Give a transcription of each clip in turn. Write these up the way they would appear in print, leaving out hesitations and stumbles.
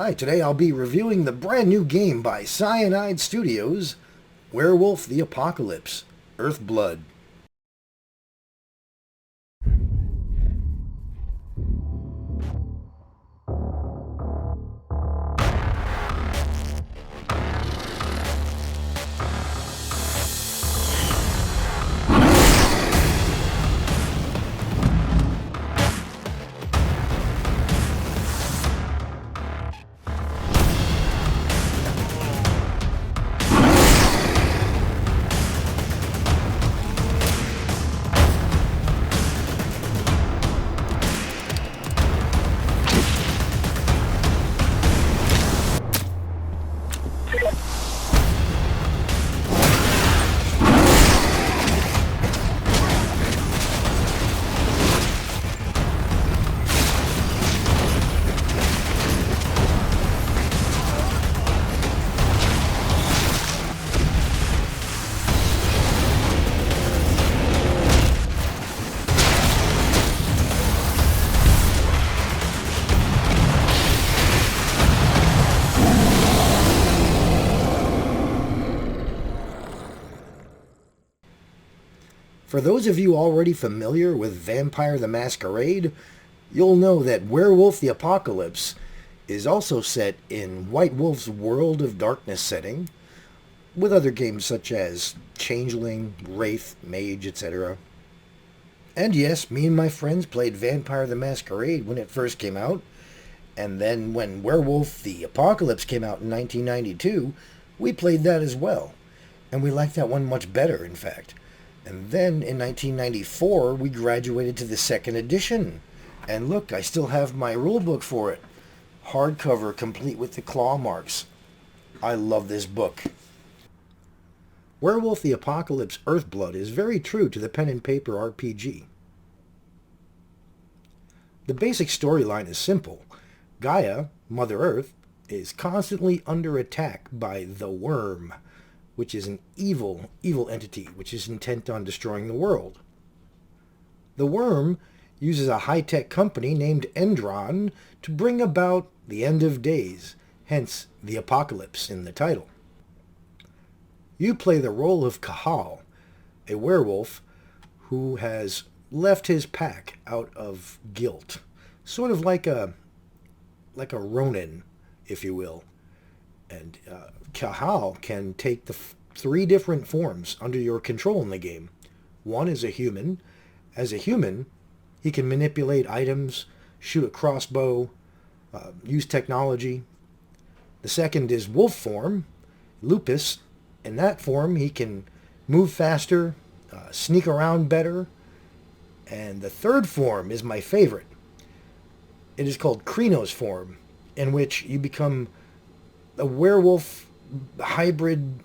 Hi, today I'll be reviewing the brand new game by Cynaide Studios, Werewolf the Apocalypse, Earthblood. For those of you already familiar with Vampire the Masquerade, you'll know that Werewolf the Apocalypse is also set in White Wolf's World of Darkness setting, with other games such as Changeling, Wraith, Mage, etc. And yes, me and my friends played Vampire the Masquerade when it first came out, and then when Werewolf the Apocalypse came out in 1992, we played that as well. And we liked that one much better, in fact. And then in 1994, we graduated to the second edition. And look, I still have my rulebook for it. Hardcover, complete with the claw marks. I love this book. Werewolf the Apocalypse Earthblood is very true to the pen and paper RPG. The basic storyline is simple. Gaia, Mother Earth, is constantly under attack by the Worm, which is an evil entity which is intent on destroying the world. The Worm uses a high-tech company named Endron to bring about the end of days, hence the apocalypse in the title. You play the role of Kahal, a werewolf who has left his pack out of guilt, sort of like a Ronin, if you will. And Kahal can take the three different forms under your control in the game. One is a human. As a human, he can manipulate items, shoot a crossbow, use technology. The second is wolf form, Lupus. In that form, he can move faster, sneak around better. And the third form is my favorite. It is called Krynos form, in which you become a werewolf hybrid,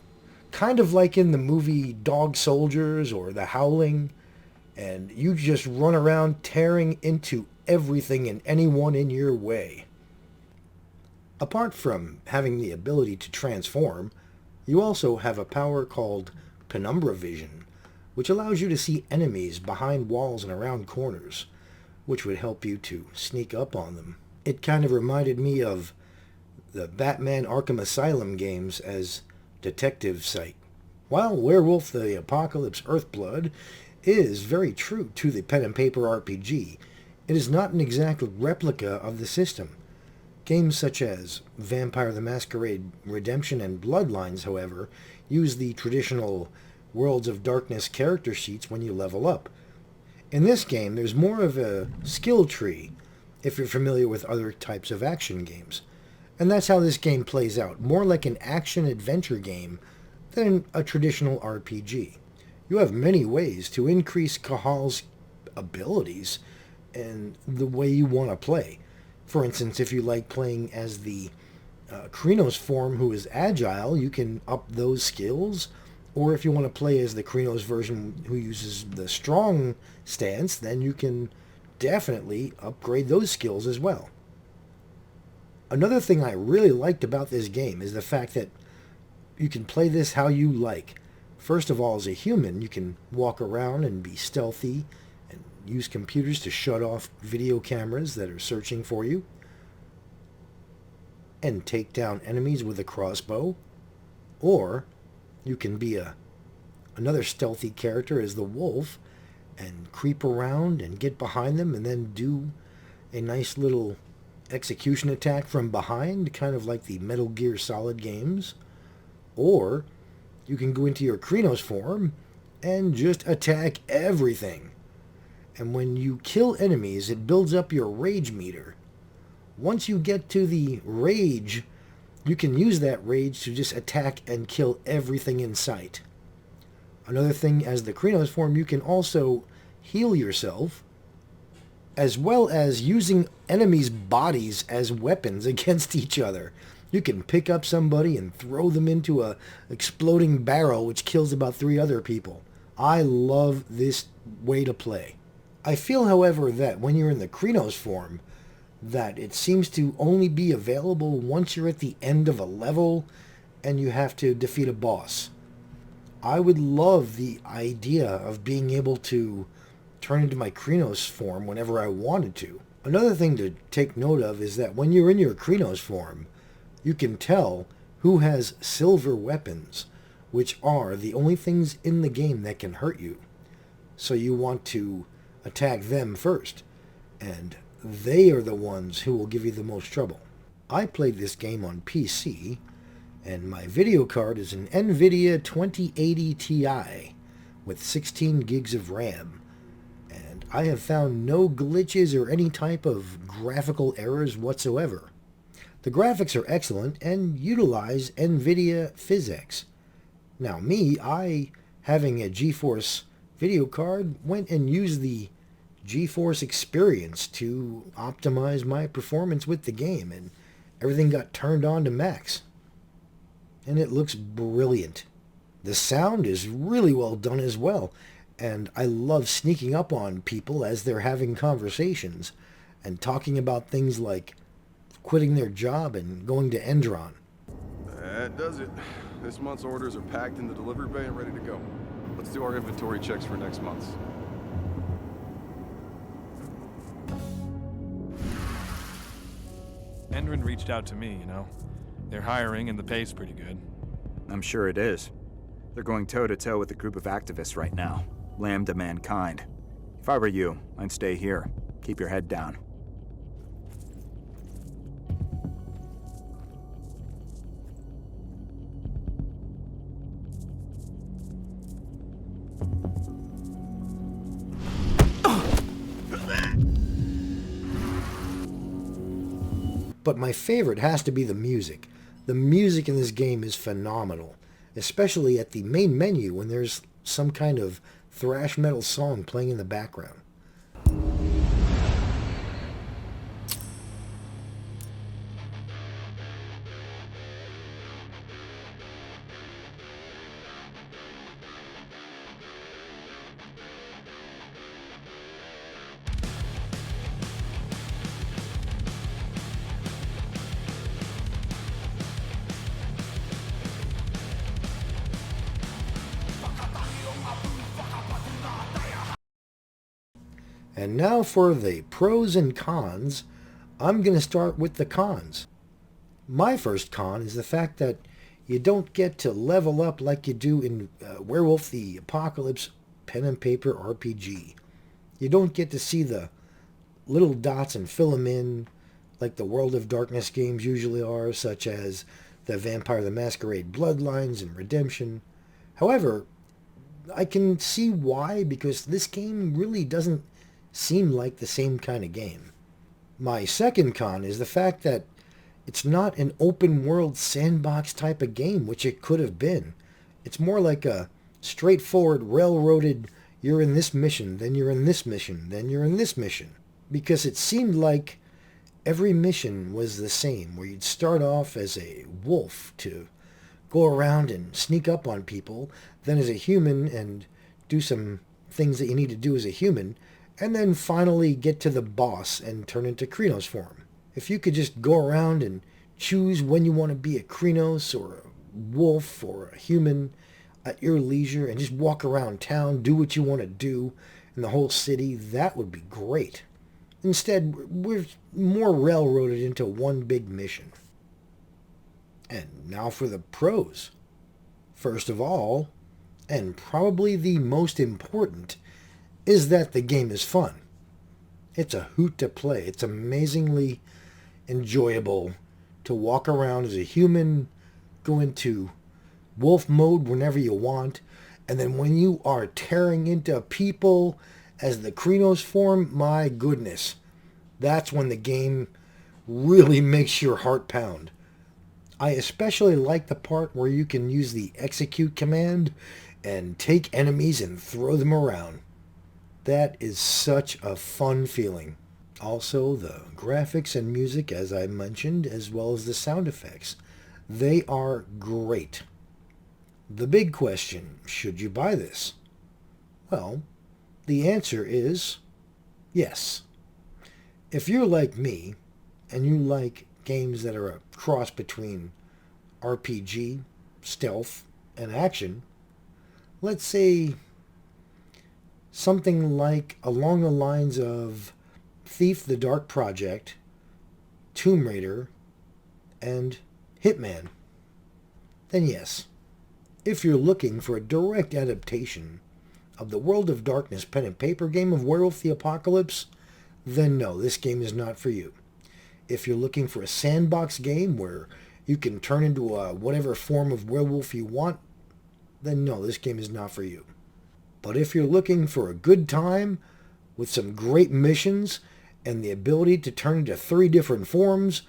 kind of like in the movie Dog Soldiers or The Howling, and you just run around tearing into everything and anyone in your way. Apart from having the ability to transform, you also have a power called Penumbra Vision, which allows you to see enemies behind walls and around corners, which would help you to sneak up on them. It kind of reminded me of the Batman Arkham Asylum games as detective sight. While Werewolf the Apocalypse Earthblood is very true to the pen and paper RPG, it is not an exact replica of the system. Games such as Vampire the Masquerade Redemption and Bloodlines, however, use the traditional Worlds of Darkness character sheets when you level up. In this game, there's more of a skill tree, if you're familiar with other types of action games. And that's how this game plays out, more like an action-adventure game than a traditional RPG. You have many ways to increase Kahal's abilities and the way you want to play. For instance, if you like playing as the Krynos form who is agile, you can up those skills. Or if you want to play as the Krynos version who uses the strong stance, then you can definitely upgrade those skills as well. Another thing I really liked about this game is the fact that you can play this how you like. First of all, as a human, you can walk around and be stealthy and use computers to shut off video cameras that are searching for you. and take down enemies with a crossbow, or you can be another stealthy character as the wolf and creep around and get behind them and then do a nice little execution attack from behind, kind of like the Metal Gear Solid games. Or you can go into your Krynos form and just attack everything. And when you kill enemies, it builds up your rage meter. Once you get to the rage, you can use that rage to just attack and kill everything in sight. Another thing, as the Krynos form, you can also heal yourself, as well as using enemies' bodies as weapons against each other. You can pick up somebody and throw them into a exploding barrel, which kills about 3 other people. I love this way to play. I feel, however, that when you're in the Krynos form, that it seems to only be available once you're at the end of a level and you have to defeat a boss. I would love the idea of being able to turn into my Krynos form whenever I wanted to. Another thing to take note of is that when you're in your Krynos form, you can tell who has silver weapons, which are the only things in the game that can hurt you. So you want to attack them first, and they are the ones who will give you the most trouble. I played this game on PC, and my video card is an NVIDIA 2080 Ti with 16 gigs of RAM, and I have found no glitches or any type of graphical errors whatsoever. The graphics are excellent and utilize NVIDIA physics. Now I, having a GeForce video card, went and used the GeForce experience to optimize my performance with the game, and everything got turned on to max. And it looks brilliant. The sound is really well done as well, and I love sneaking up on people as they're having conversations and talking about things like quitting their job and going to Endron. That does it. This month's orders are packed in the delivery bay and ready to go. Let's do our inventory checks for next month's. Endron reached out to me, you know. They're hiring and the pay's pretty good. I'm sure it is. They're going toe-to-toe with a group of activists right now. Lambda Mankind. If I were you, I'd stay here. Keep your head down. But my favorite has to be the music. The music in this game is phenomenal, especially at the main menu when there's some kind of thrash metal song playing in the background. And now for the pros and cons. I'm going to start with the cons. My first con is the fact that you don't get to level up like you do in Werewolf the Apocalypse pen and paper RPG. You don't get to see the little dots and fill them in like the World of Darkness games usually are, such as the Vampire the Masquerade Bloodlines and Redemption. However, I can see why, because this game really doesn't seem like the same kind of game. My second con is the fact that it's not an open world sandbox type of game, which it could have been. It's more like a straightforward railroaded, you're in this mission, then you're in this mission, then you're in this mission. Because it seemed like every mission was the same, where you'd start off as a wolf to go around and sneak up on people, then as a human and do some things that you need to do as a human, and then finally get to the boss and turn into Krynos form. If you could just go around and choose when you want to be a Krynos or a wolf or a human at your leisure and just walk around town, do what you want to do in the whole city, that would be great. Instead, we're more railroaded into one big mission. And now for the pros. First of all, and probably the most important, is that the game is fun. It's a hoot to play. It's amazingly enjoyable to walk around as a human, go into wolf mode whenever you want, and then when you are tearing into people as the Krynos form, my goodness, that's when the game really makes your heart pound. I especially like the part where you can use the execute command and take enemies and throw them around. That is such a fun feeling. Also, the graphics and music, as I mentioned, as well as the sound effects. They are great. The big question, should you buy this? Well, the answer is yes. If you're like me, and you like games that are a cross between RPG, stealth, and action, let's say something like along the lines of Thief the Dark Project, Tomb Raider, and Hitman, then yes. If you're looking for a direct adaptation of the World of Darkness pen and paper game of Werewolf the Apocalypse, then no, this game is not for you. If you're looking for a sandbox game where you can turn into whatever form of werewolf you want, then no, this game is not for you. But if you're looking for a good time with some great missions and the ability to turn into 3 different forms,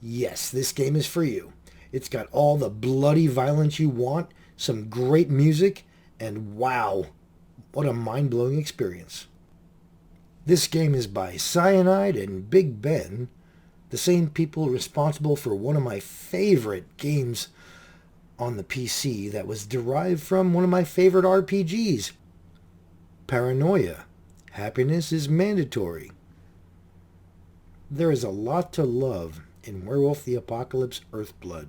yes, this game is for you. It's got all the bloody violence you want, some great music, and wow, what a mind-blowing experience. This game is by Cynaide and Big Ben, the same people responsible for one of my favorite games on the PC that was derived from one of my favorite RPGs, Paranoia. Happiness is mandatory. There is a lot to love in Werewolf the Apocalypse Earthblood.